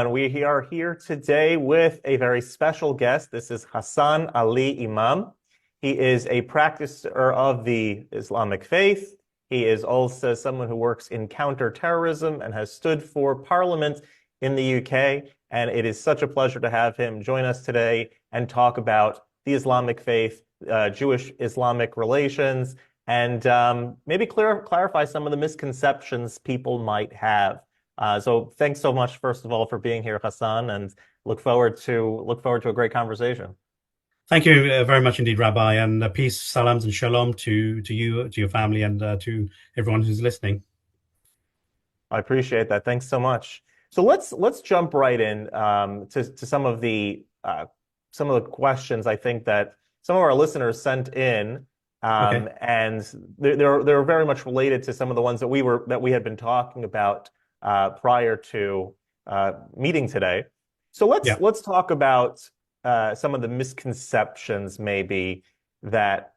We are here today with a very special guest. This is Hassan Ali Imam. He is a practitioner of the Islamic faith. He is also someone who works in counterterrorism and has stood for parliament in the UK. And it is such a pleasure to have him join us today and talk about the Islamic faith, Jewish-Islamic relations, and maybe clarify some of the misconceptions people might have. So thanks so much, first of all, for being here, Hassan, and look forward to a great conversation. Thank you very much indeed, Rabbi, and peace, salams, and shalom to you, to your family, and to everyone who's listening. I appreciate that. Thanks so much. So let's jump right in to some of the questions I think that some of our listeners sent in, Okay. and they're very much related to some of the ones that we had been talking about prior to meeting today. So let's talk about some of the misconceptions maybe that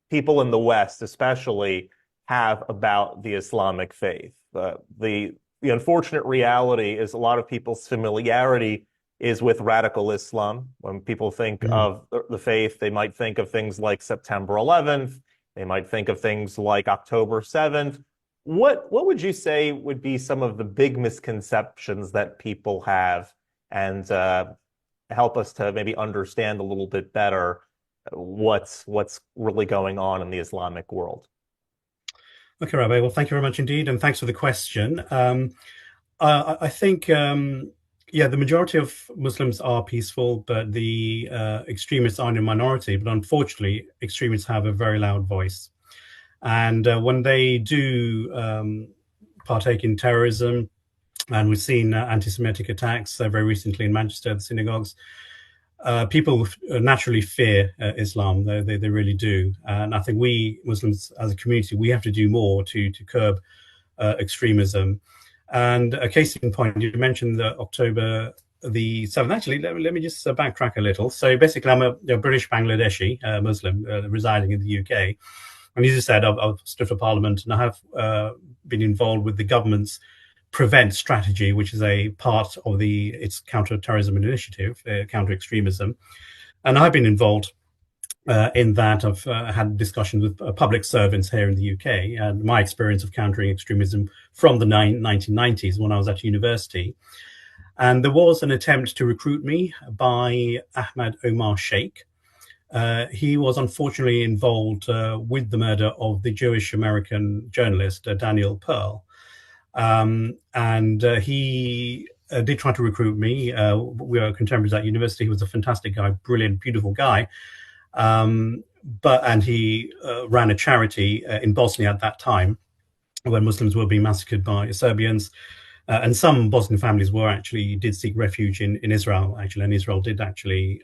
people in the West especially have about the Islamic faith. The unfortunate reality is a lot of people's familiarity is with radical Islam. When people think of the faith, they might think of things like September 11th. They might think of things like October 7th. What would you say would be some of the big misconceptions that people have, and help us to maybe understand a little bit better what's really going on in the Islamic world? Okay, Rabbi. Well, thank you very much indeed, and thanks for the question. I think, the majority of Muslims are peaceful, but the extremists are in a minority. But unfortunately, extremists have a very loud voice. And when they do partake in terrorism, and we've seen anti-Semitic attacks very recently in Manchester, the synagogues, people naturally fear Islam. They really do. And I think we Muslims as a community, we have to do more to curb extremism. And a case in point, you mentioned the October the 7th. Actually, let me just backtrack a little. So basically, I'm a British Bangladeshi Muslim residing in the UK. And as you said, I've stood for Parliament, and I have been involved with the government's Prevent strategy, which is a part of its counter-terrorism initiative, counter-extremism. And I've been involved in that. I've had discussions with public servants here in the UK, and my experience of countering extremism from the 1990s when I was at university. And there was an attempt to recruit me by Ahmad Omar Sheikh. He was unfortunately involved with the murder of the Jewish-American journalist Daniel Pearl. And he did try to recruit me. We were contemporaries at university. He was a fantastic guy, brilliant, beautiful guy. And he ran a charity in Bosnia at that time when Muslims were being massacred by Serbians. And some Bosnian families did seek refuge in Israel, actually, and Israel did actually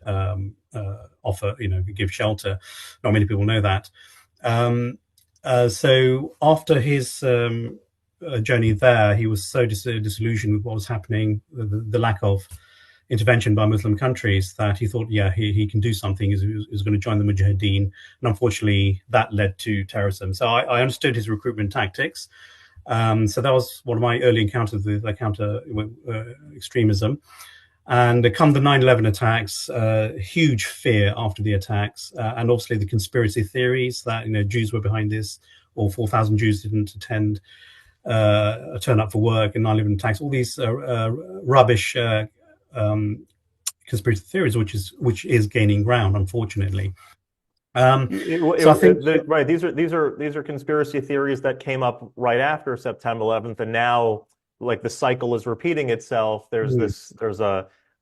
offer, give shelter. Not many people know that. So after his journey there, he was so disillusioned with what was happening, the lack of intervention by Muslim countries, that he thought, he can do something. He was going to join the Mujahideen, and unfortunately, that led to terrorism. So I understood his recruitment tactics. So that was one of my early encounters with counter extremism. And come the 9/11 attacks, huge fear after the attacks, and obviously the conspiracy theories that Jews were behind this, or 4,000 Jews didn't turn up for work in 9/11 attacks. All these rubbish conspiracy theories, which is gaining ground, unfortunately. So I think right. These are conspiracy theories that came up right after September 11th, and now like the cycle is repeating itself.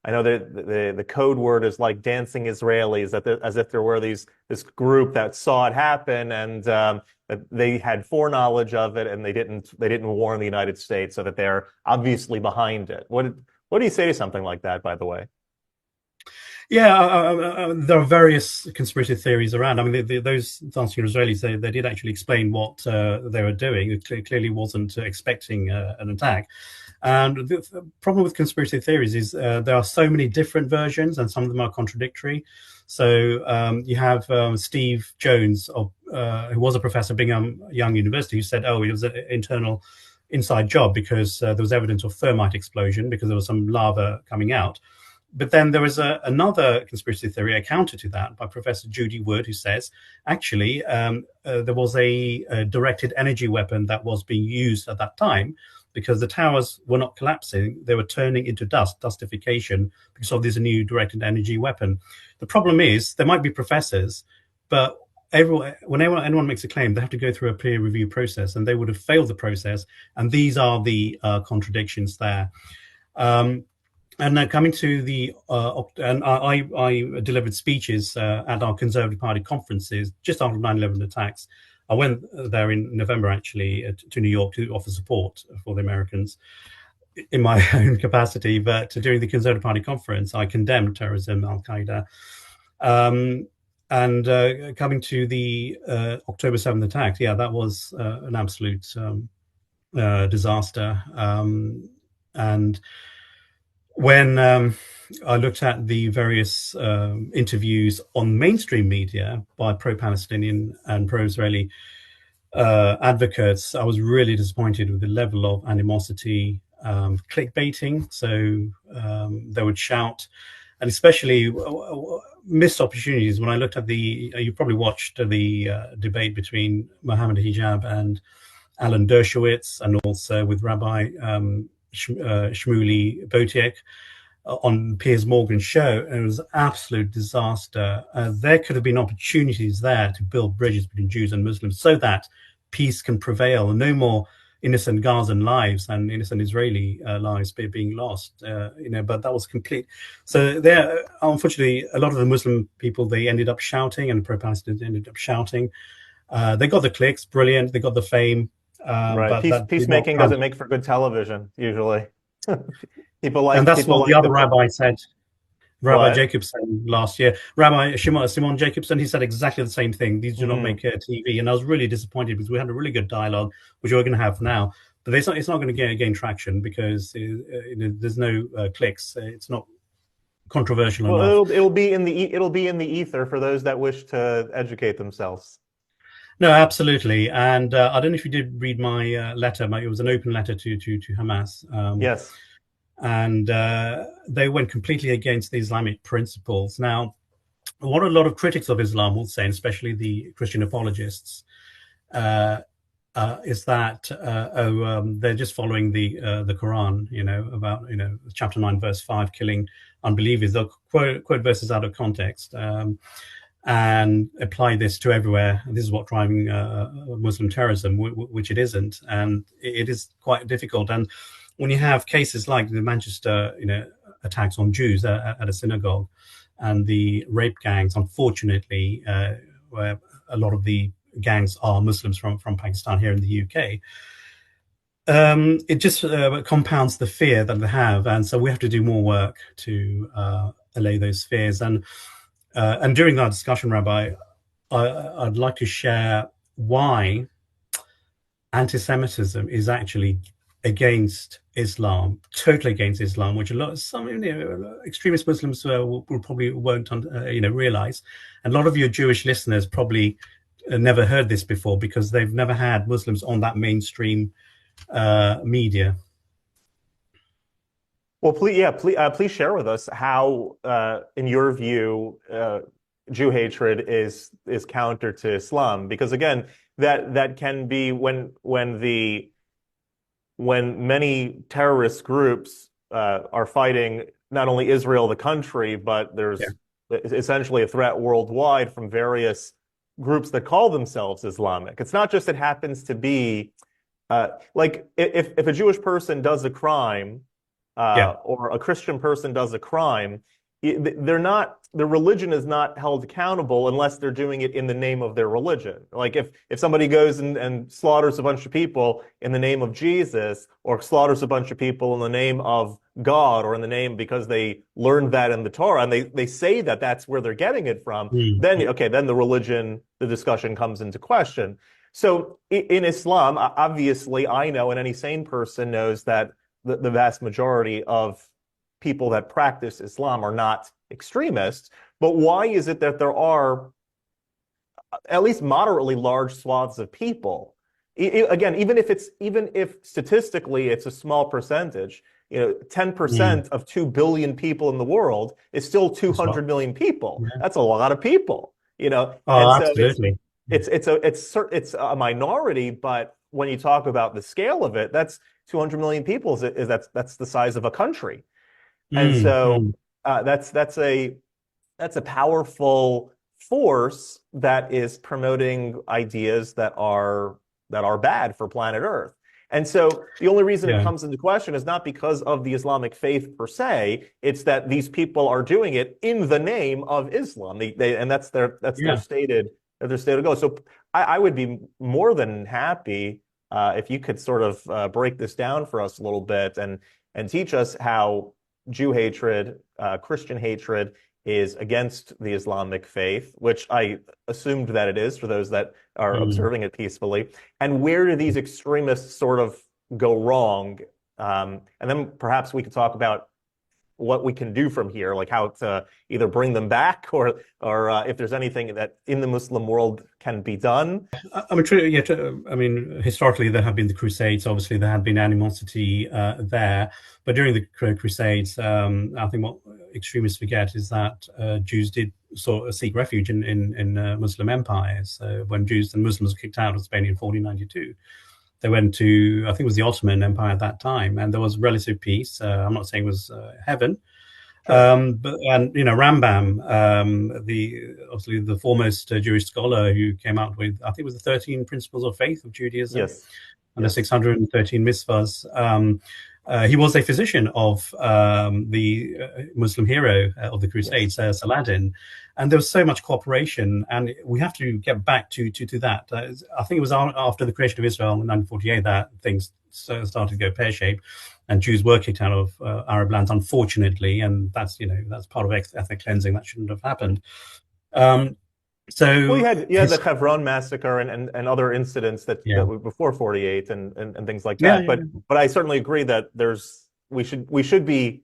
I know that the code word is like dancing Israelis, as if there were this group that saw it happen, and that they had foreknowledge of it, and they didn't warn the United States, so that they're obviously behind it. What do you say to something like that, by the way? Yeah, there are various conspiracy theories around. I mean, those dancing Israelis, they did actually explain what they were doing. It clearly wasn't expecting an attack. And the problem with conspiracy theories is there are so many different versions, and some of them are contradictory. So you have Steve Jones, who was a professor at Brigham Young University, who said, "Oh, it was an internal inside job because there was evidence of thermite explosion because there was some lava coming out. But then there was another conspiracy theory, a counter to that, by Professor Judy Wood, who says actually there was a directed energy weapon that was being used at that time because the towers were not collapsing; they were turning into dust, dustification, because of this new directed energy weapon. The problem is there might be professors, but whenever anyone makes a claim, they have to go through a peer review process, and they would have failed the process. And these are the contradictions there. And coming to the, and I delivered speeches at our Conservative Party conferences just after 9/11 attacks. I went there in November, actually, to New York to offer support for the Americans in my own capacity. But during the Conservative Party conference, I condemned terrorism, Al-Qaeda. And coming to the October 7th attack, yeah, that was an absolute disaster. And when I looked at the various interviews on mainstream media by pro-Palestinian and pro-Israeli advocates, I was really disappointed with the level of animosity, clickbaiting. So they would shout, and especially missed opportunities. When I looked at you probably watched the debate between Mohammed Hijab and Alan Dershowitz, and also with Rabbi Shmuley Botiek on Piers Morgan's show, and it was an absolute disaster. There could have been opportunities there to build bridges between Jews and Muslims so that peace can prevail and no more innocent Gazan lives and innocent Israeli lives being lost. But that was complete. So there, unfortunately, a lot of the Muslim people, they ended up shouting, and pro-Palestinians ended up shouting. They got the clicks, brilliant. They got the fame. Right. Peacemaking doesn't make for good television, usually. And that's what the other rabbi said. Rabbi Jacobson last year. Rabbi Shimon Jacobson, he said exactly the same thing. These do not make TV. And I was really disappointed because we had a really good dialogue, which we're going to have now. But it's not going to gain traction because there's no clicks. It's not controversial enough. It'll be in the ether for those that wish to educate themselves. No, absolutely. And I don't know if you did read my letter. It was an open letter to Hamas. Yes. And they went completely against the Islamic principles. Now, what a lot of critics of Islam will say, and especially the Christian apologists, is that they're just following the Quran, about chapter 9, verse 5, killing unbelievers. They'll quote verses out of context and apply this to everywhere. And this is what driving Muslim terrorism, which it isn't, and it is quite difficult. And when you have cases like the Manchester, attacks on Jews at a synagogue, and the rape gangs, unfortunately, where a lot of the gangs are Muslims from Pakistan here in the UK, it just compounds the fear that they have, and so we have to do more work to allay those fears. And during our discussion, Rabbi, I'd like to share why anti-Semitism is actually against Islam, totally against Islam, which some extremist Muslims will probably won't realize. And a lot of your Jewish listeners probably never heard this before because they've never had Muslims on that mainstream media. Well, please share with us how, in your view, Jew hatred is counter to Islam, because again, that can be when many terrorist groups are fighting not only Israel, the country, but there's essentially a threat worldwide from various groups that call themselves Islamic. It's not just it happens to be like if a Jewish person does a crime or a Christian person does a crime, their religion is not held accountable unless they're doing it in the name of their religion. Like if somebody goes and slaughters a bunch of people in the name of Jesus, or slaughters a bunch of people in the name of God, or in the name because they learned that in the Torah, and they say that that's where they're getting it from, then the discussion comes into question. So in Islam, obviously, I know, and any sane person knows, that the vast majority of people that practice Islam are not extremists. But why is it that there are at least moderately large swaths of people again, even if statistically it's a small percentage, 10% of 2 billion people in the world is still That's right. 200 million people. Yeah. That's a lot of people, and Oh, so absolutely. it's a minority, but when you talk about the scale of it, that's 200 million people that's the size of a country. And Mm, so mm, that's a powerful force that is promoting ideas that are bad for planet Earth. And so the only reason it yeah. comes into question is not because of the Islamic faith per se, it's that these people are doing it in the name of Islam. And that's their Yeah. stated goal. So I would be more than happy if you could sort of break this down for us a little bit and teach us how Jew hatred, Christian hatred is against the Islamic faith, which I assumed that it is for those that are Mm. observing it peacefully. And where do these extremists sort of go wrong? And then perhaps we could talk about what we can do from here, like how to either bring them back or if there's anything that in the Muslim world can be done. I mean, true, yeah, I mean, historically there have been the Crusades. Obviously, there had been animosity there, but during the Crusades, I think what extremists forget is that Jews did sort of seek refuge in Muslim empires. So when Jews and Muslims were kicked out of Spain in 1492, they went to, I think it was the Ottoman Empire at that time, and there was relative peace. I'm not saying it was heaven, Sure. but and Rambam, the obviously the foremost Jewish scholar who came out with, I think it was the 13 Principles of Faith of Judaism Yes. and the Yes. 613 mitzvahs. He was a physician of the Muslim hero of the Yes. Crusades, Saladin, and there was so much cooperation. And we have to get back to that. I think it was after the creation of Israel in 1948 that things started to go pear shaped, and Jews were kicked out of Arab lands, unfortunately, and that's part of ethnic cleansing that shouldn't have happened. Um, Well, so you had the Hebron massacre and other incidents that yeah, were before 48 and things like yeah, that. yeah, But I certainly agree that we should be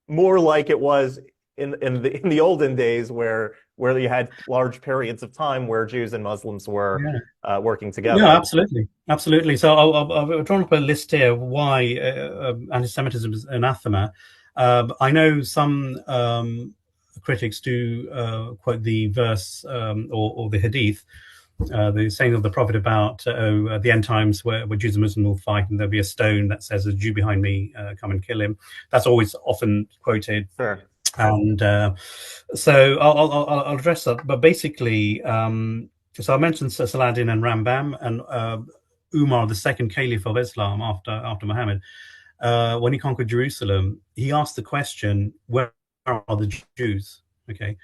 more like it was in the olden days where you had large periods of time where Jews and Muslims were yeah. working No, together. absolutely, absolutely. So I've drawn up a list here why anti-Semitism is anathema. I know some critics do quote the verse or the hadith, the saying of the prophet about the end times where Jews and Muslims will fight, and there'll be a stone that says, "A Jew behind me, come and kill him." That's always often quoted, Sure. and so I'll address that. But basically, so I mentioned Saladin and Rambam and Umar, the second caliph of Islam after Muhammad. When he conquered Jerusalem, he asked the question, "Where are the Jews?" Okay,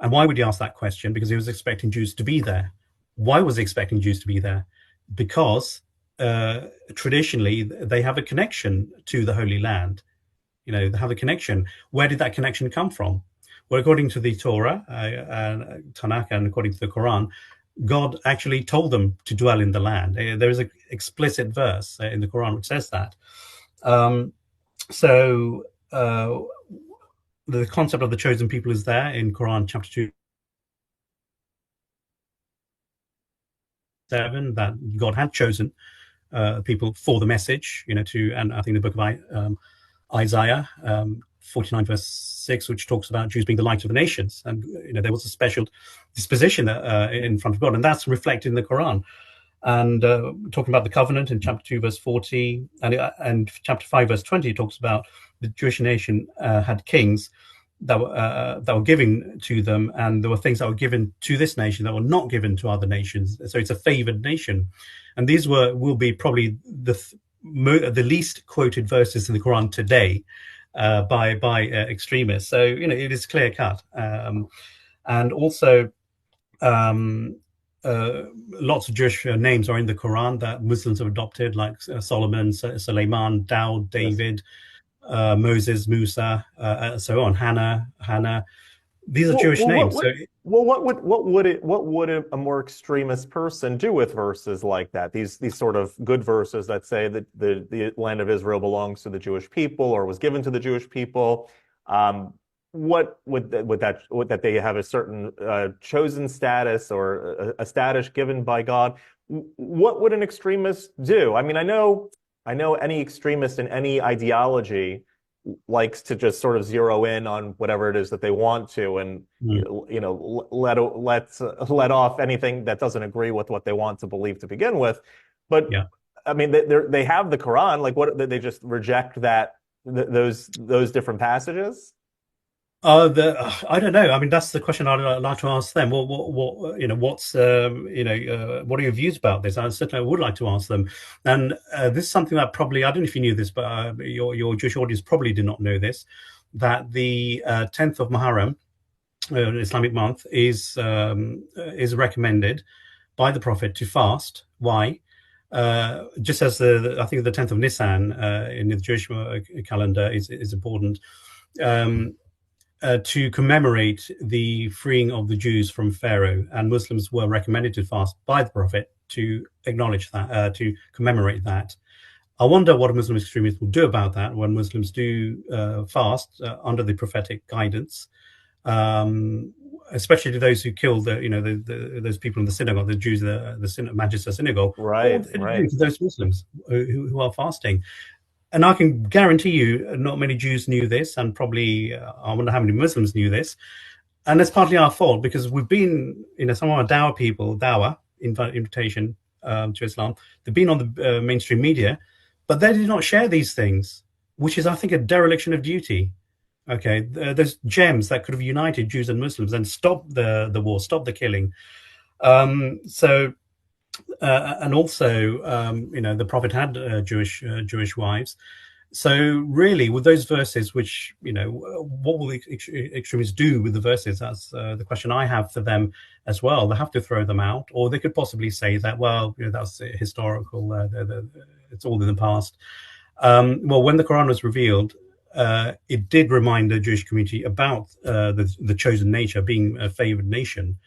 and why would he ask that question? Because he was expecting Jews to be there. Why was he expecting Jews to be there? Because traditionally they have a connection to the Holy Land. They have a connection. Where did that connection come from? Well, according to the Torah, Tanakh, and according to the Quran, God actually told them to dwell in the land. There is an explicit verse in the Quran which says that. Um, so the concept of the chosen people is there in Quran chapter 2:7, that God had chosen people for the message, and I think the book of Isaiah 49 verse 6, which talks about Jews being the light of the nations, and there was a special disposition in front of God, and that's reflected in the Quran. And talking about the covenant in chapter 2 verse 40, and chapter 5 verse 20 talks about the Jewish nation had kings that were given to them, and there were things that were given to this nation that were not given to other nations. So it's a favored nation, and these will be probably the least quoted verses in the Quran today by extremists. So it is clear cut, and also um, lots of Jewish names are in the Quran that Muslims have adopted, like Solomon, Suleiman, Daud, Yes. David, Moses, Musa, so on, Hannah. These are Well, Jewish well, names. So what would a more extremist person do with verses like that? These sort of good verses that say that the land of Israel belongs to the Jewish people or was given to the Jewish people. Um, what would that they have a certain chosen status or a status given by God? what would an extremist do? I mean, I know any extremist in any ideology likes to just sort of zero in on whatever it is that they want to, and let off anything that doesn't agree with what they want to believe to begin with. But Yeah. I mean, they have the Quran. Like, what they just reject those different passages? I don't know. I mean, that's the question I'd like to ask them. What what are your views about this? I certainly would like to ask them. And this is something that probably, I don't know if you knew this, but your Jewish audience probably did not know this, that the 10th of Muharram, Islamic month, is recommended by the Prophet to fast. Why? Just as I think the 10th of Nisan in the Jewish calendar is important. To commemorate the freeing of the Jews from Pharaoh, and Muslims were recommended to fast by the Prophet to acknowledge that, to commemorate that. I wonder what Muslim extremists will do about that when Muslims do fast under the prophetic guidance, especially to those who killed those people in the synagogue, the Jews, the Manchester synagogue, Right, or right. to those Muslims who are fasting. And I can guarantee you, not many Jews knew this, and probably I wonder how many Muslims knew this. And it's partly our fault because we've been, some of our Dawah people, invitation to Islam, they've been on the mainstream media, but they did not share these things, which is, I think, a dereliction of duty. Okay, there's gems that could have united Jews and Muslims and stopped the war, stopped the killing. And also, the Prophet had Jewish wives. So really, with those verses, which what will the extremists do with the verses? That's the question I have for them as well. They have to throw them out, or they could possibly say that, well, that's historical. It's all in the past. Well, when the Quran was revealed, it did remind the Jewish community about the chosen nature, being a favored nation.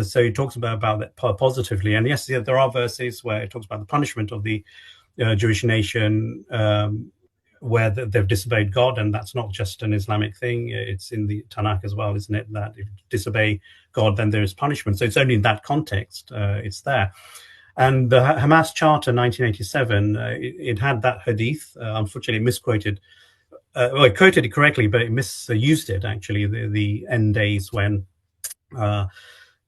So he talks about that positively. And yes, there are verses where it talks about the punishment of the Jewish nation, where they've disobeyed God. And that's not just an Islamic thing. It's in the Tanakh as well, isn't it? That if you disobey God, then there is punishment. So it's only in that context it's there. And the Hamas Charter 1987, it had that hadith, unfortunately misquoted. Well, it quoted it correctly, but it misused it, actually, the end days when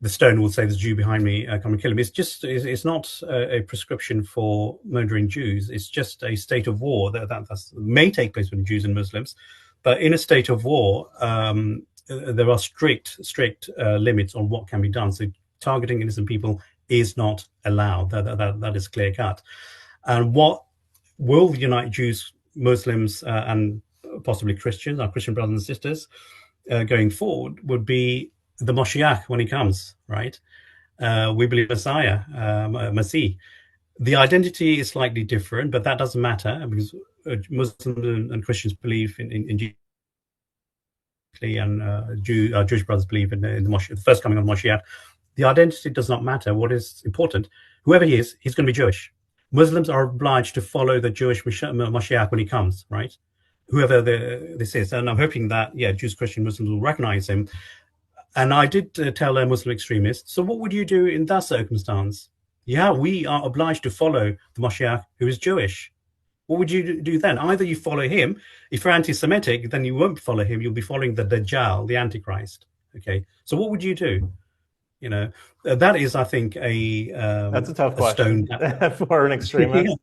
the stone will say, "There's a Jew behind me, come and kill him." It's not a prescription for murdering Jews. It's just a state of war that may take place between Jews and Muslims. But in a state of war, there are strict limits on what can be done. So targeting innocent people is not allowed. That is clear cut. And what will unite Jews, Muslims, and possibly Christians, our Christian brothers and sisters, going forward, would be the Moshiach when he comes, right? We believe Messiah, Masih. The identity is slightly different, but that doesn't matter because Muslims and Christians believe in Jesus, and Jewish brothers believe in the Moshiach, the first coming of Moshiach. The identity does not matter. What is important, whoever he is, he's going to be Jewish. Muslims are obliged to follow the Jewish Moshiach when he comes, right? Whoever this is. And I'm hoping that, Jews, Christian, Muslims will recognize him. And I did tell a Muslim extremist, so what would you do in that circumstance? Yeah, we are obliged to follow the Moshiach who is Jewish. What would you do then? Either you follow him. If you're anti-Semitic, then you won't follow him. You'll be following the Dajjal, the Antichrist. Okay, so what would you do? That is, I think, that's a tough question for an extremist.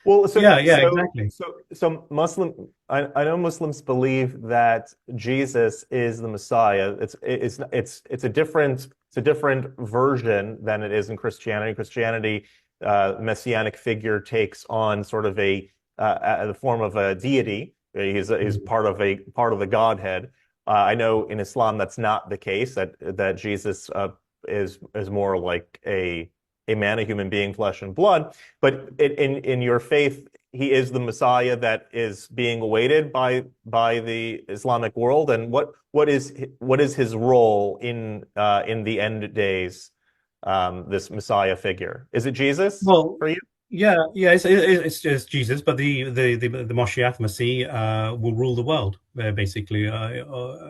Well, exactly. So I know Muslims believe that Jesus is the Messiah. It's a different version than it is in Christianity. Christianity, messianic figure takes on sort of the form of a deity. He's part of the Godhead. I know in Islam that's not the case. That Jesus is more like a man, a human being, flesh and blood. But in your faith, he is the Messiah that is being awaited by the Islamic world. And what is his role in the end days? This Messiah figure, is it Jesus for you? It's just Jesus, but the Moshiach Masih will rule the world, basically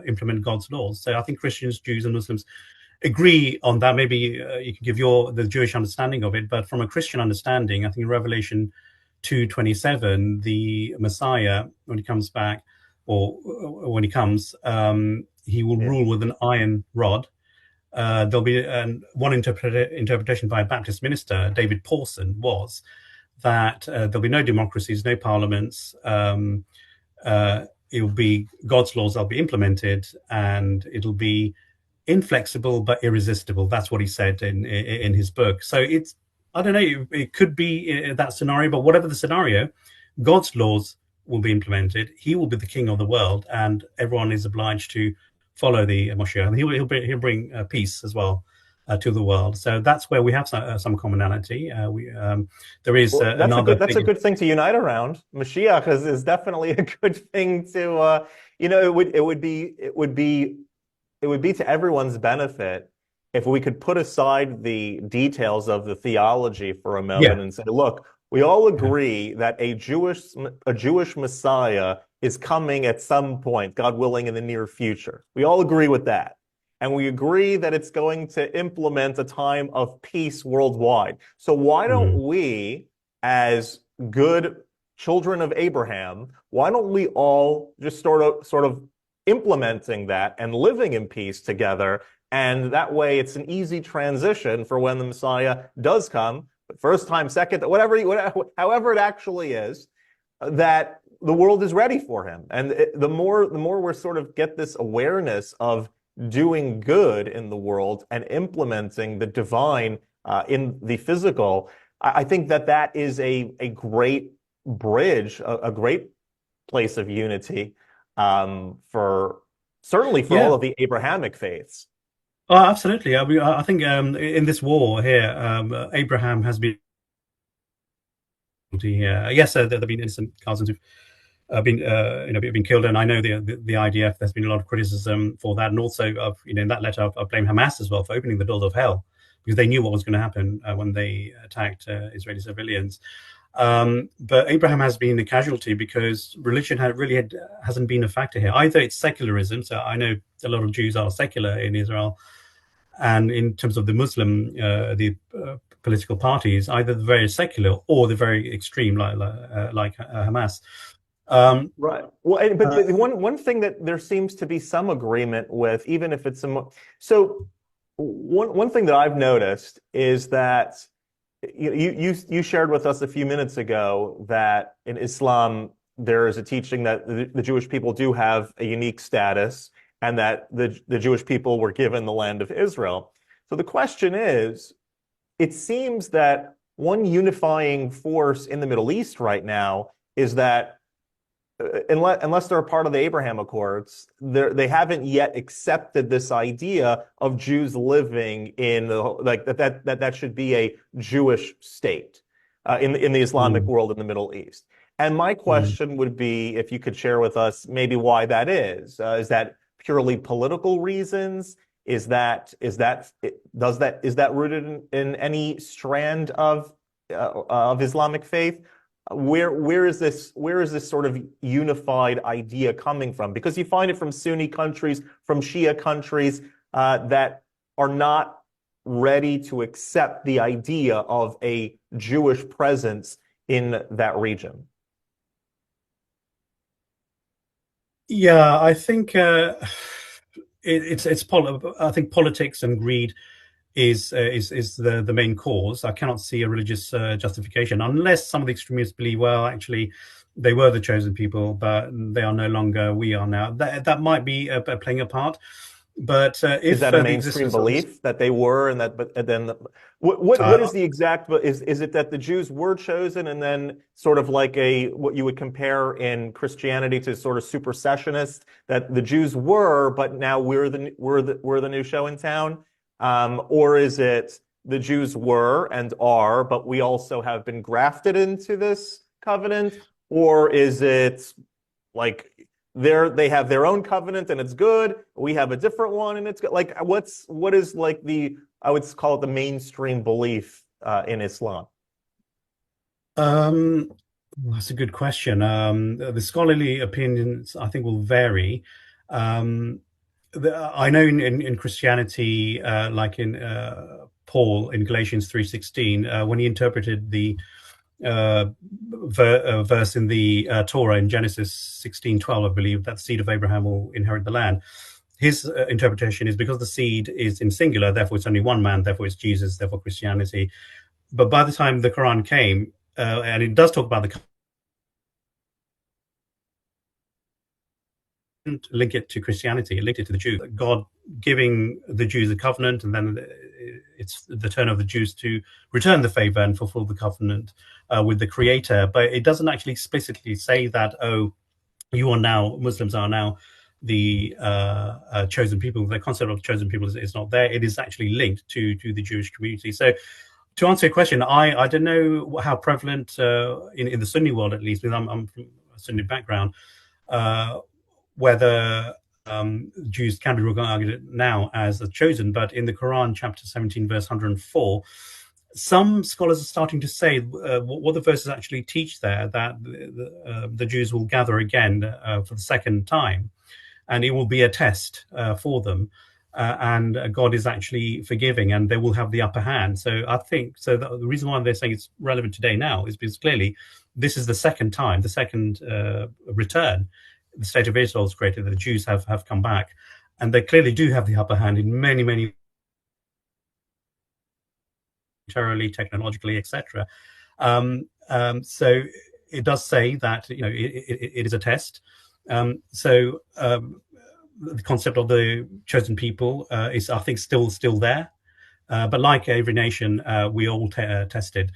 implement God's laws. So I think Christians, Jews, and Muslims agree on that. Maybe you can give the Jewish understanding of it, but from a Christian understanding, I think in Revelation 2:27, the Messiah, when he comes back, or when he comes, he will Yeah. rule with an iron rod. There'll be one interpretation by a Baptist minister, David Pawson, was that there'll be no democracies, no parliaments. It will be God's laws that'll be implemented, and it'll be inflexible but irresistible. That's what he said in his book. So it's, I don't know, it could be that scenario, but whatever the scenario, God's laws will be implemented. He will be the king of the world, and everyone is obliged to follow the Moshiach. And he'll bring peace as well to the world. So that's where we have some commonality. There is Well, another that's a figure. good thing to unite around. Mashiach is definitely a good thing to it would be to everyone's benefit if we could put aside the details of the theology for a moment Yeah, and say, look, we all yeah. agree that a Jewish Messiah is coming at some point, God willing, in the near future. We all agree with that. And we agree that it's going to implement a time of peace worldwide. So why don't Mm, we, as good children of Abraham, why don't we all just sort of implementing that and living in peace together? And that way it's an easy transition for when the Messiah does come, but first time, second, however it actually is, that the world is ready for him. And the more we're sort of get this awareness of doing good in the world and implementing the divine in the physical, I think that that is a great bridge, a great place of unity for certainly for all yeah. of the Abrahamic faiths. Oh, absolutely. I think in this war here, Abraham has been here. Yes, there've been innocent Gazans who've been killed, and I know the IDF. There's been a lot of criticism for that, and also in that letter, I've blamed Hamas as well for opening the door of hell because they knew what was going to happen when they attacked Israeli civilians. But Abraham has been a casualty because religion hasn't been a factor here. Either it's secularism, so I know a lot of Jews are secular in Israel, and in terms of the Muslim, the political parties, either the very secular or the very extreme, like Hamas. Um, Right. Well, but uh, the one thing that there seems to be some agreement with, even if it's some, so one thing that I've noticed is that you shared with us a few minutes ago that in Islam there is a teaching that the Jewish people do have a unique status and that the Jewish people were given the land of Israel. So the question is, it seems that one unifying force in the Middle East right now is that unless they're a part of the Abraham Accords, they haven't yet accepted this idea of Jews living in like that should be a Jewish state in the Islamic mm, world in the Middle East. And my mm. question would be if you could share with us maybe why that is. Is that purely political reasons? Is that rooted in any strand of Islamic faith? Where is this sort of unified idea coming from? Because you find it from Sunni countries, from Shia countries that are not ready to accept the idea of a Jewish presence in that region. Yeah, I think I think politics and greed is the main cause. I cannot see a religious justification unless some of the extremists believe, well, actually, they were the chosen people, but they are no longer. We are now. That might be playing a part. But Is if that a the mainstream existence of this, belief that they were, and that, but and then uh, what is the exact? Is it that the Jews were chosen, and then sort of like a what you would compare in Christianity to sort of supersessionist that the Jews were, but now we're the new show in town, or is it the Jews were and are, but we also have been grafted into this covenant, or is it like they have their own covenant and it's good. We have a different one and it's good. Like what is like the I would call it the mainstream belief in Islam. um, that's a good question. The scholarly opinions, I think, will vary. Um, I know in Christianity, like in Paul in Galatians 3:16, when he interpreted the verse in the Torah in Genesis 16:12, I believe, that the seed of Abraham will inherit the land. His interpretation is because the seed is in singular, therefore it's only one man, therefore it's Jesus, therefore Christianity. But by the time the Quran came, and it does talk about the link it to Christianity, it linked it to the Jews. God giving the Jews a covenant, and then it's the turn of the Jews to return the favor and fulfill the covenant with the Creator. But it doesn't actually explicitly say that, oh, Muslims are now the chosen people. The concept of chosen people is not there. It is actually linked to the Jewish community. So to answer your question, I don't know how prevalent in the Sunni world, at least, because I'm from a Sunni background, whether Jews can be regarded now as a chosen, but in the Quran, chapter 17, verse 104, some scholars are starting to say what the verses actually teach there, that the Jews will gather again for the second time, and it will be a test for them. And God is actually forgiving, and they will have the upper hand. So I think the reason why they're saying it's relevant today now is because clearly this is the second time, the second return. The state of Israel is created, the Jews have come back, and they clearly do have the upper hand in many militarily, technologically, etc. So it does say that it is a test. The concept of the chosen people is, I think, still there. But like every nation, we all tested.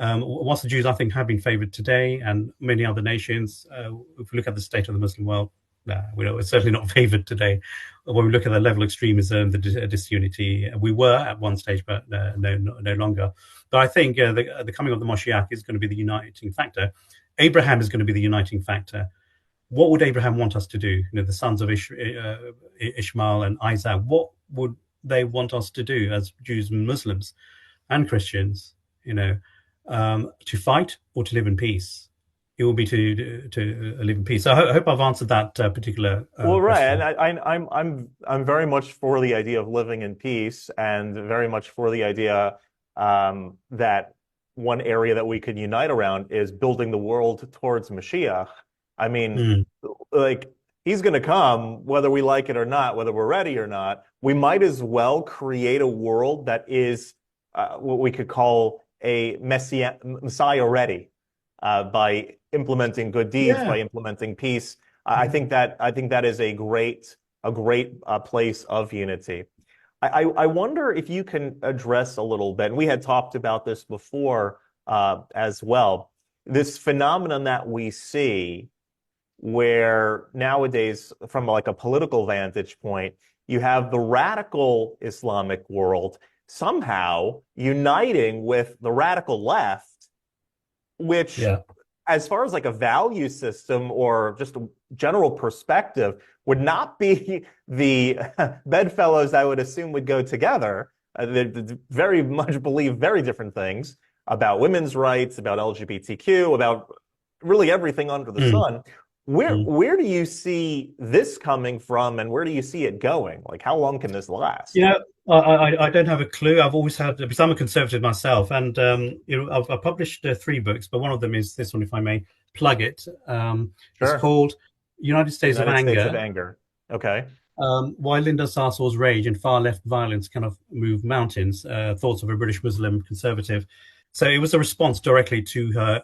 Whilst the Jews, I think, have been favored today, and many other nations, if we look at the state of the Muslim world, we're certainly not favored today. When we look at the level of extremism, the disunity, we were at one stage, but no longer. But I think the coming of the Moshiach is going to be the uniting factor. Abraham is going to be the uniting factor. What would Abraham want us to do? The sons of Ishmael and Isaac, what would they want us to do as Jews and Muslims and Christians? To fight or to live in peace? It will be to live in peace. So I hope I've answered that particular well, right, question. and I'm very much for the idea of living in peace, and very much for the idea that one area that we could unite around is building the world towards Mashiach. I mean, like, he's going to come whether we like it or not, whether we're ready or not. We might as well create a world that is what we could call a Messiah ready by implementing good deeds, by implementing peace. I think that is a great place of unity. I wonder if you can address a little bit, and we had talked about this before as well, this phenomenon that we see where nowadays, from like a political vantage point, you have the radical Islamic world somehow uniting with the radical left, which, as far as like a value system or just a general perspective, would not be the bedfellows I would assume would go together. They very much believe very different things about women's rights, about LGBTQ, about really everything under the sun. Where do you see this coming from, and where do you see it going? Like, how long can this last? I don't have a clue. I've always had, because I'm a conservative myself, and I've published 3 books, but one of them is this one, if I may plug it. It's called United States of Anger. Okay. Why Linda Sarsaw's rage and far left violence kind of move mountains. Thoughts of a British Muslim conservative. So it was a response directly to her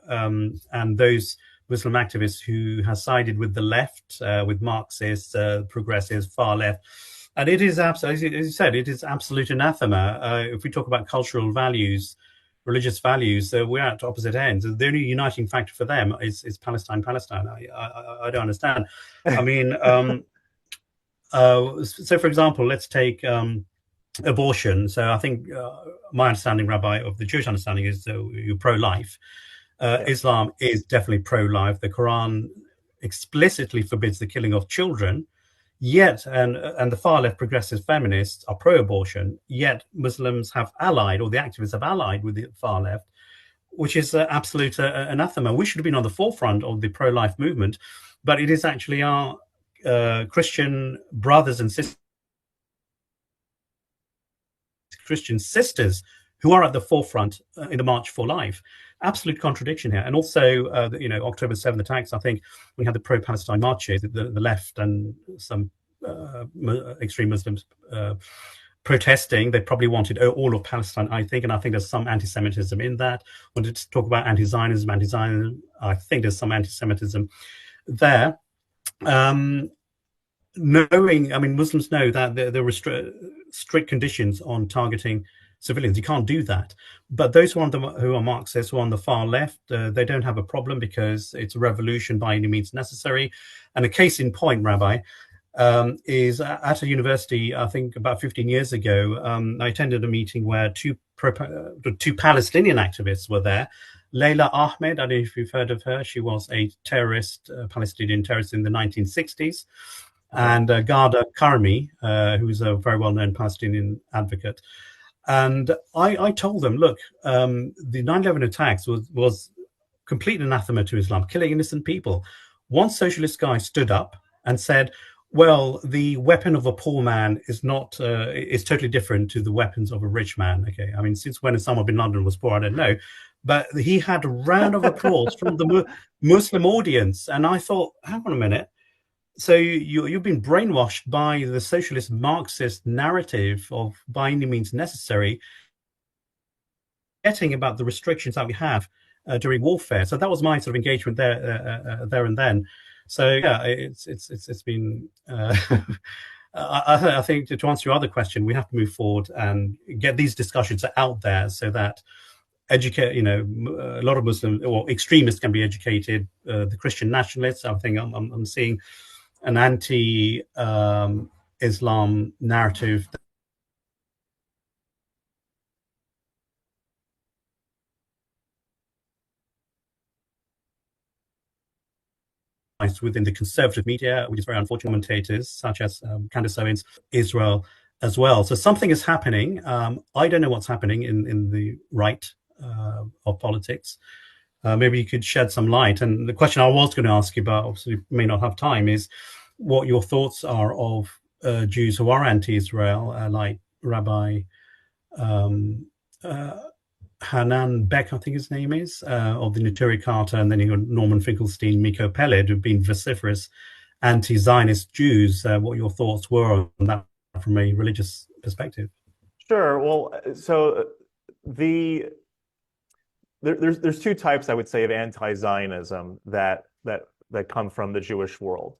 and those Muslim activists who has sided with the left, with Marxists, progressives, far left. And it is absolutely, as you said, it is absolute anathema. If we talk about cultural values, religious values, we're at opposite ends. The only uniting factor for them is Palestine. I don't understand. I mean, so for example, let's take abortion. So I think my understanding, Rabbi, of the Jewish understanding is you're pro-life. Islam is definitely pro-life. The Quran explicitly forbids the killing of children, yet, and the far left progressive feminists are pro-abortion, yet Muslims have allied, or the activists have allied with the far left, which is absolute anathema. We should have been on the forefront of the pro-life movement, but it is actually our Christian brothers and sisters, Christian sisters who are at the forefront in the March for Life. Absolute contradiction here. And also, October 7th attacks, I think we had the pro-Palestine marches, the left and some extreme Muslims protesting. They probably wanted all of Palestine, I think, and I think there's some anti-Semitism in that. Wanted to talk about anti-Zionism, I think there's some anti-Semitism there. Muslims know that there are strict conditions on targeting civilians. You can't do that. But those who are Marxists, who are on the far left, they don't have a problem because it's a revolution by any means necessary. And a case in point, Rabbi, is at a university, I think about 15 years ago, I attended a meeting where two Palestinian activists were there. Leila Ahmed, I don't know if you've heard of her. She was a terrorist, Palestinian terrorist in the 1960s. And Ghada Karmi, who's a very well-known Palestinian advocate. And I told them, look, the 9/11 attacks was complete anathema to Islam, killing innocent people. One socialist guy stood up and said, well, the weapon of a poor man is totally different to the weapons of a rich man. Okay, I mean, since when Osama bin Laden was poor, I don't know. But he had a round of applause from the Muslim audience. And I thought, hang on a minute. So you've been brainwashed by the socialist Marxist narrative of by any means necessary, getting about the restrictions that we have during warfare. So that was my sort of engagement there and then. So yeah, it's been. I think to answer your other question, we have to move forward and get these discussions out there so that a lot of Muslims or extremists can be educated. The Christian nationalists, I think I'm seeing an anti-Islam narrative within the conservative media, which is very unfortunate. Commentators such as Candace Owens, Israel as well. So something is happening. I don't know what's happening in the right of politics. Maybe you could shed some light. And the question I was going to ask you, but obviously may not have time, is what your thoughts are of Jews who are anti-Israel, like Rabbi Hanan Beck, I think his name is, of the Neturei Karta, and then you got Norman Finkelstein, Miko Peled, who've been vociferous anti-Zionist Jews. What your thoughts were on that from a religious perspective? Sure. Well, so there's two types, I would say, of anti-Zionism that come from the Jewish world.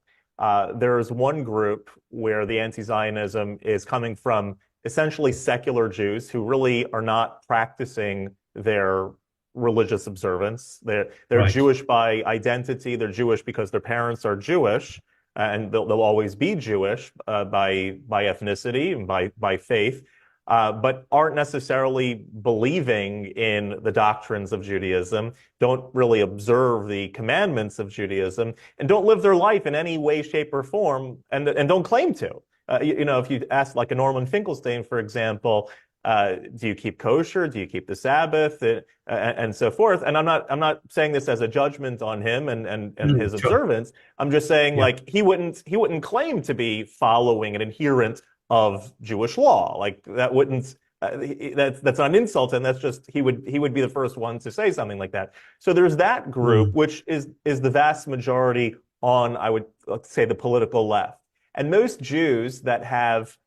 There's one group where the anti-Zionism is coming from essentially secular Jews who really are not practicing their religious observance. They're right. Jewish by identity. They're Jewish because their parents are Jewish, and they'll always be Jewish by ethnicity and by faith. But aren't necessarily believing in the doctrines of Judaism, don't really observe the commandments of Judaism, and don't live their life in any way, shape, or form, and don't claim to. If you ask like a Norman Finkelstein, for example, do you keep kosher? Do you keep the Sabbath? And so forth. And I'm not saying this as a judgment on him and his observance. I'm just saying like he wouldn't claim to be following an adherent of Jewish law. Like that wouldn't that's not an insult, and that's just he would be the first one to say something like that. So there's that group, which is the vast majority on, I would say, the political left. And most Jews that have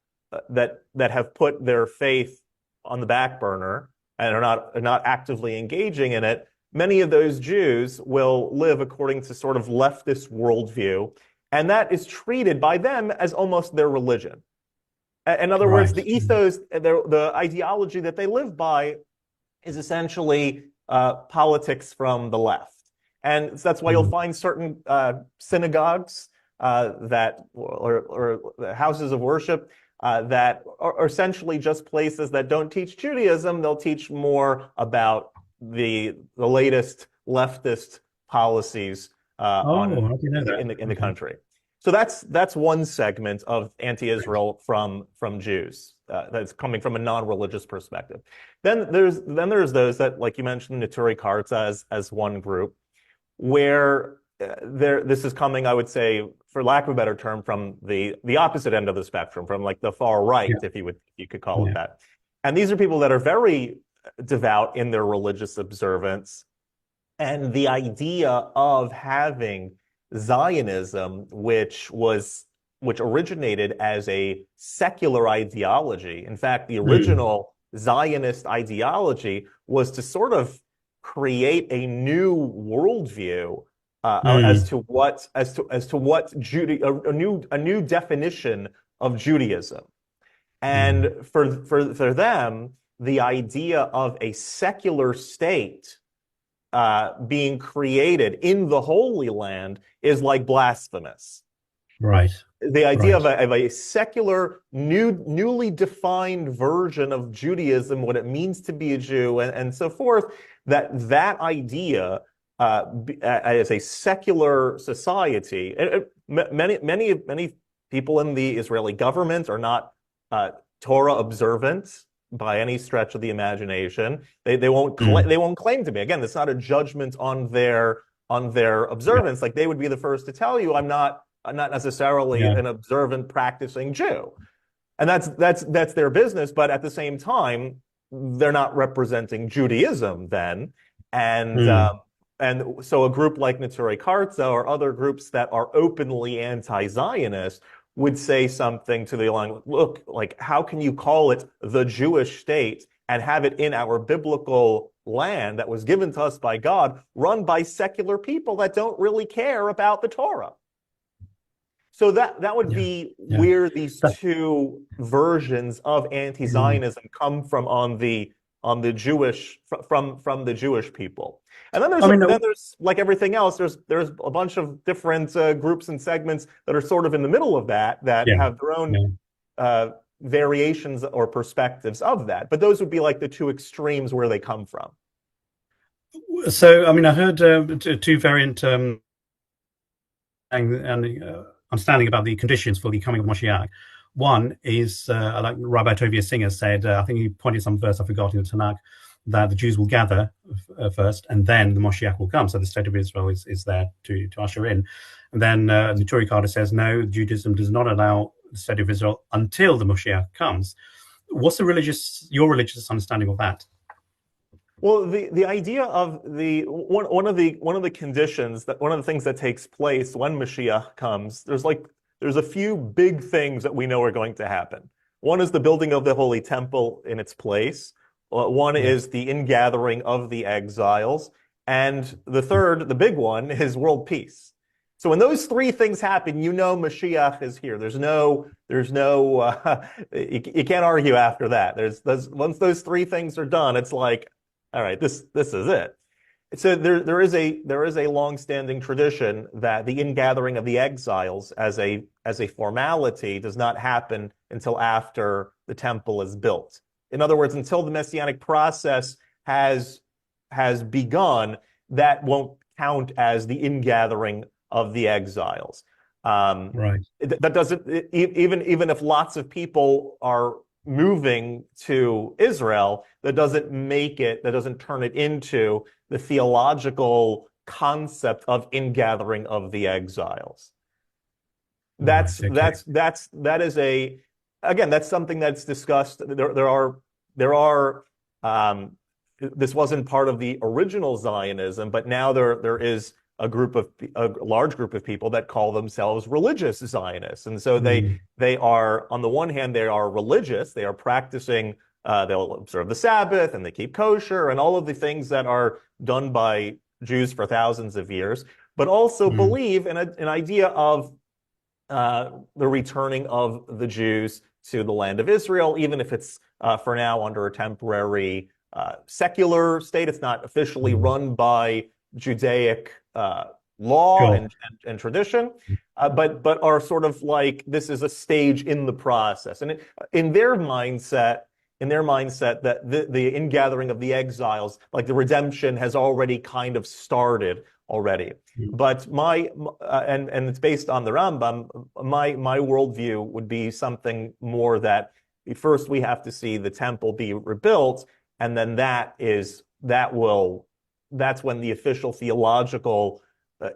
put their faith on the back burner and are not actively engaging in it, many of those Jews will live according to sort of leftist worldview, and that is treated by them as almost their religion. In other words, the ethos, the ideology that they live by is essentially politics from the left. And that's why you'll find certain synagogues or houses of worship that are essentially just places that don't teach Judaism. They'll teach more about the latest leftist policies in the country. So that's one segment of anti-Israel from Jews that's coming from a non-religious perspective. Then there's those that, like you mentioned, Neturei Karta as one group, where this is coming, I would say, for lack of a better term, from the opposite end of the spectrum, from like the far right, if you could call it that. And these are people that are very devout in their religious observance. And the idea of having Zionism, which originated as a secular ideology. In fact, the Mm. original Zionist ideology was to sort of create a new worldview as Mm. to what a new definition of Judaism. Mm. And for them, the idea of a secular state being created in the Holy Land is like blasphemous. Right. The idea Right. of a secular, newly defined version of Judaism, what it means to be a Jew, and so forth, that idea as a secular society, many people in the Israeli government are not uh, Torah observant by any stretch of the imagination. They won't Mm. they won't claim to be. Again, it's not a judgment on their Yeah. observance. Like they would be the first to tell you, I'm not necessarily Yeah. an observant practicing Jew. And that's their business, but at the same time, they're not representing Judaism then. And Mm. um, and so a group like Neturei Karta or other groups that are openly anti-Zionist would say something to the line, look, like how can you call it the Jewish state and have it in our biblical land that was given to us by God, run by secular people that don't really care about the Torah? So that would Yeah. be Yeah. where these That, two versions of mm. anti-Zionism come from on the Jewish from the Jewish people. And I mean, then there's like everything else. There's a bunch of different groups and segments that are sort of in the middle of that yeah. have their own Yeah. uh, variations or perspectives of that. But those would be like the two extremes where they come from. So, I mean, I heard two variant understanding about the conditions for the coming of Moshiach. One is, like Rabbi Tovia Singer said, I think he pointed some verse I forgot in the Tanakh, that the Jews will gather first, and then the Moshiach will come. So the state of Israel is there to usher in. And then Neturei Karta says, no, Judaism does not allow the state of Israel until the Moshiach comes. What's your religious understanding of that? Well, the idea of the one of the conditions that one of the things that takes place when Mashiach comes, there's a few big things that we know are going to happen. One is the building of the Holy Temple in its place. One Yeah. is the ingathering of the exiles, and the third, the big one, is world peace. So when those three things happen, you know Mashiach is here. There's no, you can't argue after that. Once those three things are done, it's like, all right, this is it. So there is a long-standing tradition that the ingathering of the exiles as a formality does not happen until after the temple is built. In other words, until the messianic process has begun, that won't count as the ingathering of the exiles. Right. That doesn't even if lots of people are moving to Israel, that doesn't turn it into the theological concept of ingathering of the exiles. Right. Okay. That is a again, that's something that's discussed. There are this wasn't part of the original Zionism, but now there is a large group of people that call themselves religious Zionists. And so Mm. they are, on the one hand, they are religious, they are practicing, they'll observe the Sabbath and they keep kosher and all of the things that are done by Jews for thousands of years, but also Mm. believe in an idea of the returning of the Jews to the land of Israel, even if it's for now under a temporary secular state. It's not officially Mm. run by Judaic law Sure. and tradition, but are sort of like this is a stage in the process. And in their mindset, that the ingathering of the exiles, like the redemption, has already kind of started already. Mm. But and it's based on the Rambam. My worldview would be something more that first we have to see the temple be rebuilt, and then that's when the official theological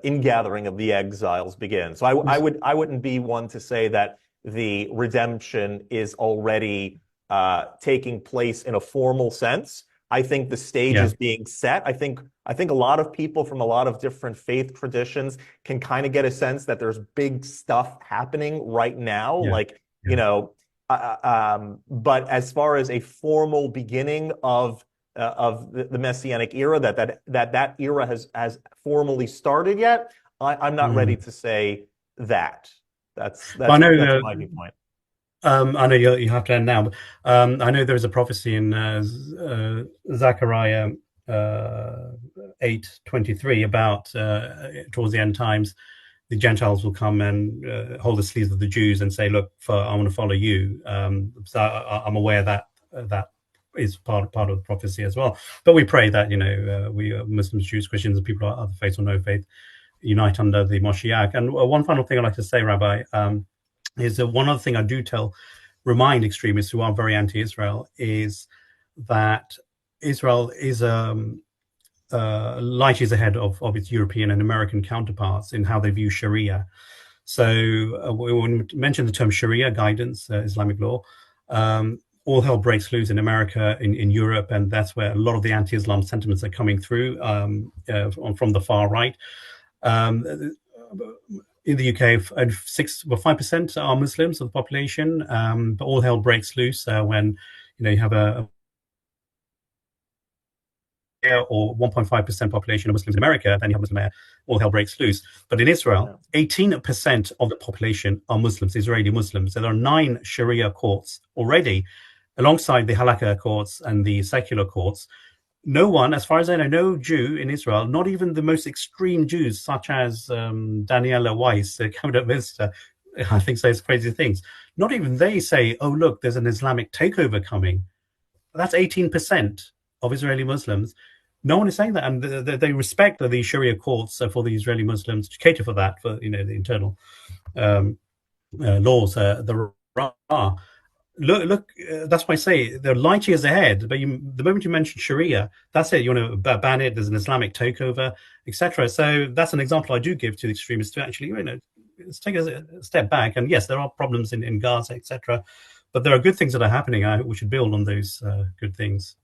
ingathering of the exiles begins. So I wouldn't be one to say that the redemption is already taking place in a formal sense. I think the stage Yeah. is being set. I think a lot of people from a lot of different faith traditions can kind of get a sense that there's big stuff happening right now. Yeah. Like, Yeah. but as far as a formal beginning of the Messianic era, that era has formally started yet, I'm not ready to say that. But I That's know my viewpoint. I know you have to end now, but I know there is a prophecy in Zechariah 8:23 about towards the end times, the Gentiles will come and hold the sleeves of the Jews and say, "Look, I want to follow you." So I'm aware that that is part of the prophecy as well. But we pray that we Muslims, Jews, Christians, and people of other faiths or no faith unite under the Moshiach. And one final thing I'd like to say, Rabbi, is that one other thing I do remind extremists who are very anti-Israel is that Israel is light years ahead of its European and American counterparts in how they view Sharia. So when we mention the term Sharia guidance, Islamic law, all hell breaks loose in America, in Europe, and that's where a lot of the anti-Islam sentiments are coming through from the far right. In the UK, 5% are Muslims of the population, but all hell breaks loose when you have a or 1.5% population of Muslims in America, then you have Muslim mayor, all hell breaks loose. But in Israel, 18% of the population are Muslims, Israeli Muslims. So there are 9 Sharia courts already, alongside the halakha courts and the secular courts. No one, as far as I know, no Jew in Israel, not even the most extreme Jews, such as Daniela Weiss, a cabinet minister, I think says crazy things. Not even they say, "Oh, look, there's an Islamic takeover coming." That's 18% of Israeli Muslims. No one is saying that, and they respect the Sharia courts for the Israeli Muslims to cater for that, for the internal laws there are. Look, that's why I say they're light years ahead. But the moment you mention Sharia, that's it. You want to ban it. There's an Islamic takeover, etc. So that's an example I do give to the extremists to actually, let's take a step back. And yes, there are problems in Gaza, etc. But there are good things that are happening. We should build on those good things.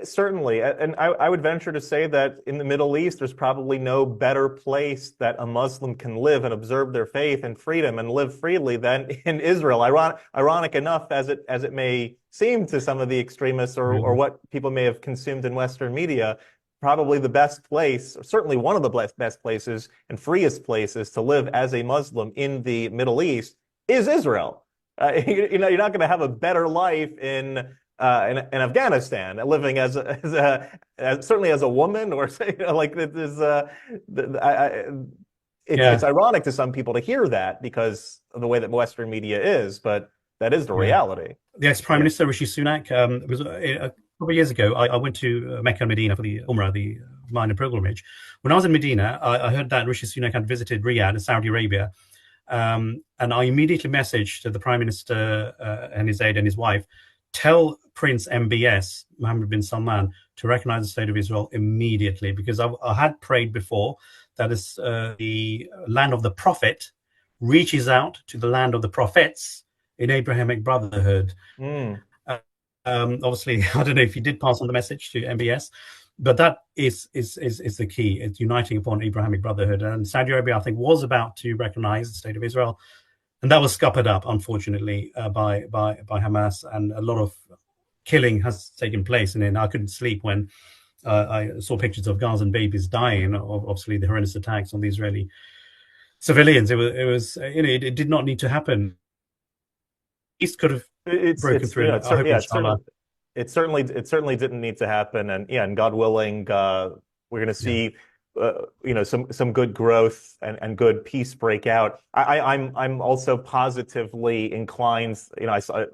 Certainly. And I would venture to say that in the Middle East, there's probably no better place that a Muslim can live and observe their faith and freedom and live freely than in Israel. Ironic enough as it may seem to some of the extremists or what people may have consumed in Western media, probably the best place, or certainly one of the best places and freest places to live as a Muslim in the Middle East is Israel. You're not going to have a better life in Afghanistan, living as certainly as a woman, or like it is. It's ironic to some people to hear that because of the way that Western media is, but that is the reality. The ex-Prime Minister Rishi Sunak was a couple of years ago. I went to Mecca and Medina for the Umrah, the minor pilgrimage. When I was in Medina, I heard that Rishi Sunak had visited Riyadh in Saudi Arabia, and I immediately messaged the Prime Minister and his aide and his wife, tell Prince MBS, Mohammed bin Salman, to recognize the state of Israel immediately, because I had prayed before that is the land of the prophet reaches out to the land of the prophets in Abrahamic Brotherhood. Obviously, I don't know if you did pass on the message to MBS, but that is the key. It's uniting upon Abrahamic Brotherhood. And Saudi Arabia, I think, was about to recognize the state of Israel. And that was scuppered up, unfortunately, by Hamas, and a lot of killing has taken place. And then I couldn't sleep when I saw pictures of Gazan babies dying, obviously the horrendous attacks on the Israeli civilians. It did not need to happen. East could have broken through. It certainly didn't need to happen. And God willing, we're going to see. Some good growth and good peace break out. I'm also positively inclined. I saw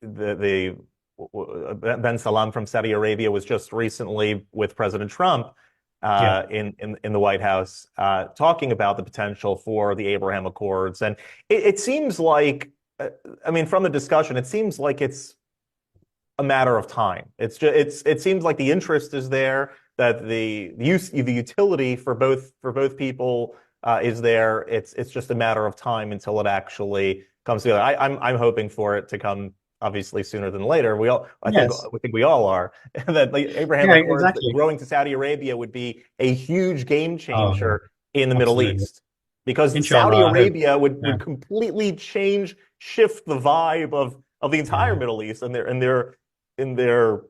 the Ben Salam from Saudi Arabia was just recently with President Trump in the White House talking about the potential for the Abraham Accords, and it seems like, from the discussion, it seems like it's a matter of time. It seems like the interest is there, that the utility for both people is there. It's just a matter of time until it actually comes together. I'm hoping for it to come obviously sooner than later. Yes. I think we all are. That like, Abraham Yeah, records that exactly. growing to Saudi Arabia would be a huge game Oh, yeah, changer in the Middle absolutely. East, because Saudi Inshallah, I hope. Arabia Yeah, would completely shift the vibe of the entire yeah, Middle East, and their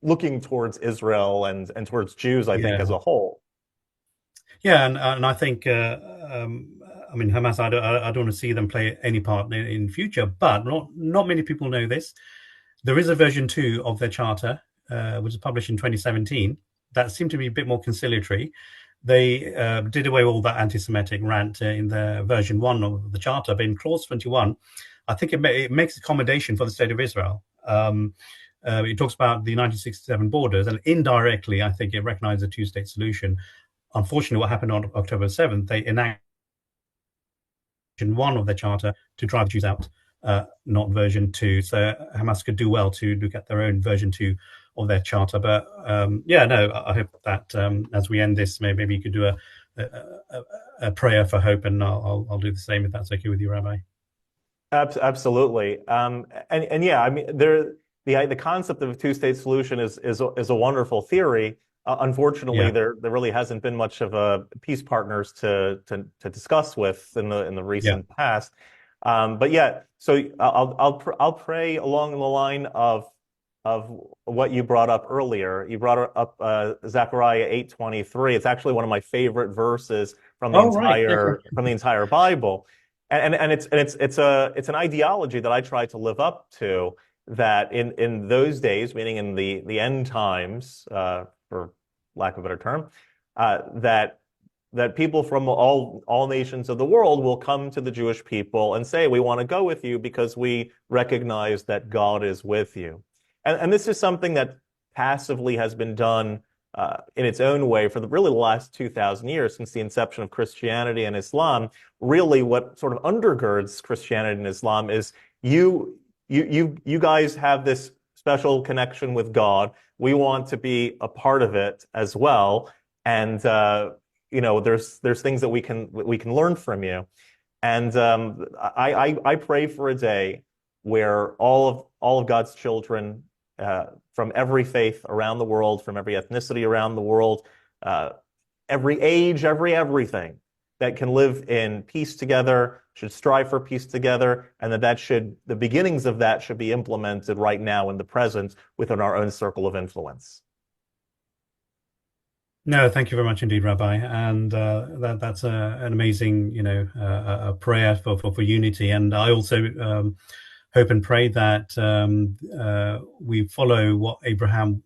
looking towards Israel and towards Jews, I think, as yeah. a whole. Yeah, and I think I mean Hamas. I don't want to see them play any part in future, but not many people know this. There is a version 2 of their charter, which was published in 2017, that seemed to be a bit more conciliatory. They did away with all that anti-Semitic rant in the version 1 of the charter, but in clause 21, I think it makes accommodation for the state of Israel. It talks about the 1967 borders, and indirectly, I think it recognizes a two-state solution. Unfortunately, what happened on October 7th, they enacted version 1 of their charter to drive the Jews out, not version 2. So Hamas could do well to look at their own version 2 of their charter. But yeah, no, I hope that as we end this, maybe you could do a prayer for hope, and I'll do the same if that's okay with you, Rabbi. Absolutely. And yeah, I mean, the concept of a two-state solution is a wonderful theory. Unfortunately, Yeah. there really hasn't been much of a peace partners to discuss with in the Yeah. recent past. But yeah, so I'll pray along the line of what you brought up earlier. You brought up Zechariah 8:23. It's actually one of my favorite verses Oh, right. from the entire Bible. And it's an ideology that I try to live up to, that in those days, meaning in the end times, for lack of a better term, that people from all nations of the world will come to the Jewish people and say, we want to go with you because we recognize that God is with you. And this is something that passively has been done in its own way for really the last 2,000 years, since the inception of Christianity and Islam. Really, what sort of undergirds Christianity and Islam is you guys have this special connection with God. We want to be a part of it as well, and there's things that we can learn from you. And I pray for a day where all of God's children, from every faith around the world, from every ethnicity around the world, every age, everything, that can live in peace together, should strive for peace together, and the beginnings of that should be implemented right now in the present within our own circle of influence. No, thank you very much indeed, Rabbi. And that's an amazing, a prayer for unity. And I also hope and pray that we follow what Abraham,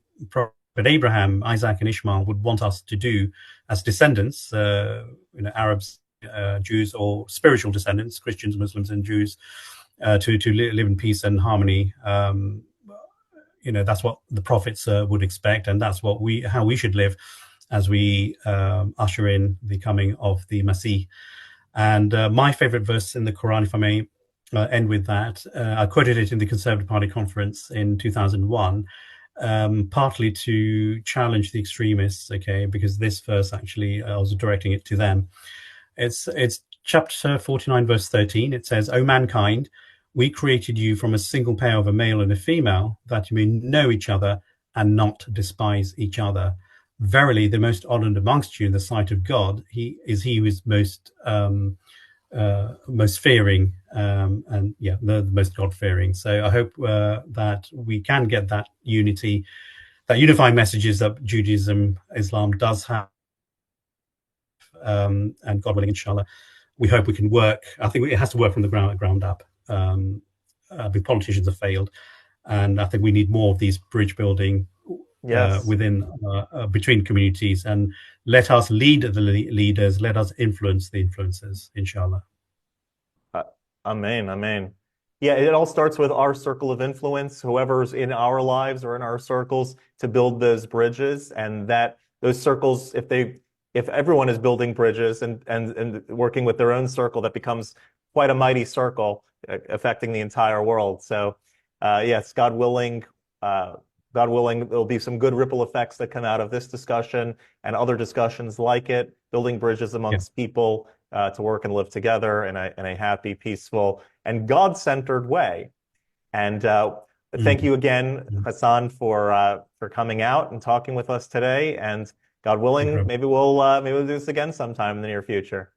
Isaac, and Ishmael would want us to do as descendants, Arabs, Jews, or spiritual descendants, Christians, Muslims, and Jews, to live in peace and harmony. That's what the prophets would expect, and that's how we should live as we usher in the coming of the Masih. And my favorite verse in the Quran, if I may end with that, I quoted it in the Conservative Party conference in 2001, partly to challenge the extremists, okay, because this verse actually, I was directing it to them. It's chapter 49, verse 13. It says, "O mankind, we created you from a single pair of a male and a female, that you may know each other and not despise each other. Verily, the most honored amongst you in the sight of God, he who is most fearing, and yeah, the most God-fearing." So I hope that we can get that unity, that unifying messages that Judaism, Islam does have, and God willing, inshallah, we hope we can work. I think it has to work from the ground up. The politicians have failed, and I think we need more of these bridge building within between communities, and let us lead the leaders, let us influence the influencers, inshallah. Amen, amen. Yeah, it all starts with our circle of influence, whoever's in our lives or in our circles, to build those bridges, and that those circles, if everyone is building bridges and working with their own circle, that becomes quite a mighty circle affecting the entire world. So yes, God willing, there'll be some good ripple effects that come out of this discussion and other discussions like it, building bridges amongst people to work and live together in a happy, peaceful, and God-centered way. And thank you again, Hassan, for coming out and talking with us today. And God willing, maybe we'll do this again sometime in the near future.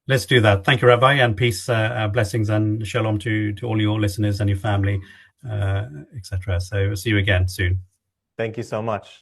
Let's do that. Thank you, Rabbi, and peace, blessings, and shalom to all your listeners and your family, etc. So we'll see you again soon. Thank you so much.